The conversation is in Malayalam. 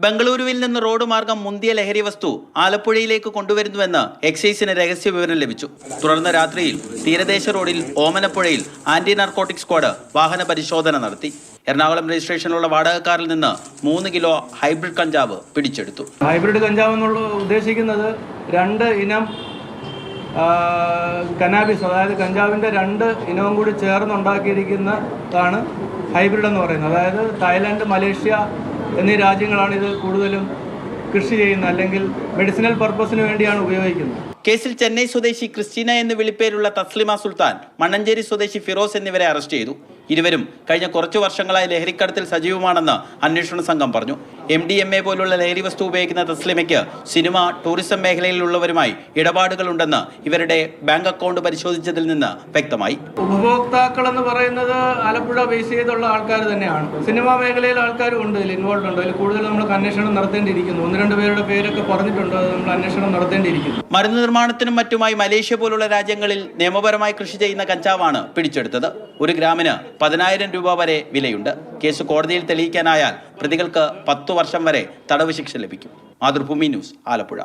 ബംഗളൂരുവിൽ നിന്ന് റോഡ് മാർഗം മുന്തിയ ലഹരി വസ്തു ആലപ്പുഴയിലേക്ക് കൊണ്ടുവരുന്നുവെന്ന് എക്സൈസിന് രഹസ്യ വിവരം ലഭിച്ചു. തുടർന്ന് രാത്രിയിൽ തീരദേശ റോഡിൽ ഓമനപ്പുഴയിൽ ആന്റി നാർക്കോട്ടിക് സ്ക്വാഡ് വാഹന പരിശോധന നടത്തി. എറണാകുളം രജിസ്ട്രേഷനുള്ള വാടകക്കാരിൽ നിന്ന് 3 കിലോ ഹൈബ്രിഡ് കഞ്ചാവ് പിടിച്ചെടുത്തു. ഹൈബ്രിഡ് കഞ്ചാവ് എന്നുള്ള ഉദ്ദേശിക്കുന്നത് 2 ഇനം കനാബിസ്, അതായത് കഞ്ചാവിൻ്റെ 2 ഇനവും കൂടി ചേർന്നുണ്ടാക്കിയിരിക്കുന്നതാണ് ഹൈബ്രിഡ് എന്ന് പറയുന്നത്. അതായത് തായ്ലാൻഡ്, മലേഷ്യ എന്നീ രാജ്യങ്ങളാണ് ഇത് കൂടുതലും കൃഷി ചെയ്യുന്നത്, അല്ലെങ്കിൽ മെഡിസിനൽ പർപ്പസിന് വേണ്ടിയാണ് ഉപയോഗിക്കുന്നത്. കേസിൽ ചെന്നൈ സ്വദേശി ക്രിസ്റ്റീന എന്ന് വിളിപ്പേരുള്ള തസ്ലിമ സുൽത്താൻ, മണ്ണഞ്ചേരി സ്വദേശി ഫിറോസ് എന്നിവരെ അറസ്റ്റ് ചെയ്തു. ഇരുവരും കഴിഞ്ഞ കുറച്ചു വർഷങ്ങളായി ലഹരിക്കടത്തിൽ സജീവമാണെന്ന് അന്വേഷണ സംഘം പറഞ്ഞു. MDMA പോലുള്ള ലഹരി വസ്തു ഉപയോഗിക്കുന്ന തസ്ലിമയ്ക്ക് സിനിമ, ടൂറിസം മേഖലയിലുള്ളവരുമായി ഇടപാടുകളുണ്ടെന്ന് ഇവരുടെ ബാങ്ക് അക്കൗണ്ട് പരിശോധിച്ചതിൽ നിന്ന് വ്യക്തമായി. ഉപഭോക്താക്കൾ എന്ന് പറയുന്നത് ആലപ്പുഴ ബേസ് ചെയ്തുള്ള ആൾക്കാർ തന്നെയാണ്. സിനിമാ മേഖലയിലെ ആൾക്കാരും ഉണ്ട്, ഇതിൽ ഇൻവോൾവ് ഉണ്ട്. അതിൽ കൂടുതൽ നമ്മൾ അന്വേഷണം നടത്തേണ്ടിയിരിക്കുന്നു. 1-2 പേരുടെ പേരൊക്കെ പറഞ്ഞിട്ടുണ്ട്, നമ്മൾ അന്വേഷണം നടത്തേണ്ടിയിരിക്കുന്നു. മരുന്ന് നിർമ്മാണത്തിനും മറ്റുമായി മലേഷ്യ പോലുള്ള രാജ്യങ്ങളിൽ നിയമപരമായി കൃഷി ചെയ്യുന്ന കഞ്ചാവാണ് പിടിച്ചെടുത്തത്. 1 ഗ്രാമിന് 10,000 രൂപ വരെ വിലയുണ്ട്. കേസ് കോടതിയിൽ തെളിയിക്കാനായാൽ പ്രതികൾക്ക് 10 വർഷം വരെ തടവ് ശിക്ഷ ലഭിക്കും. മാതൃഭൂമി ന്യൂസ്, ആലപ്പുഴ.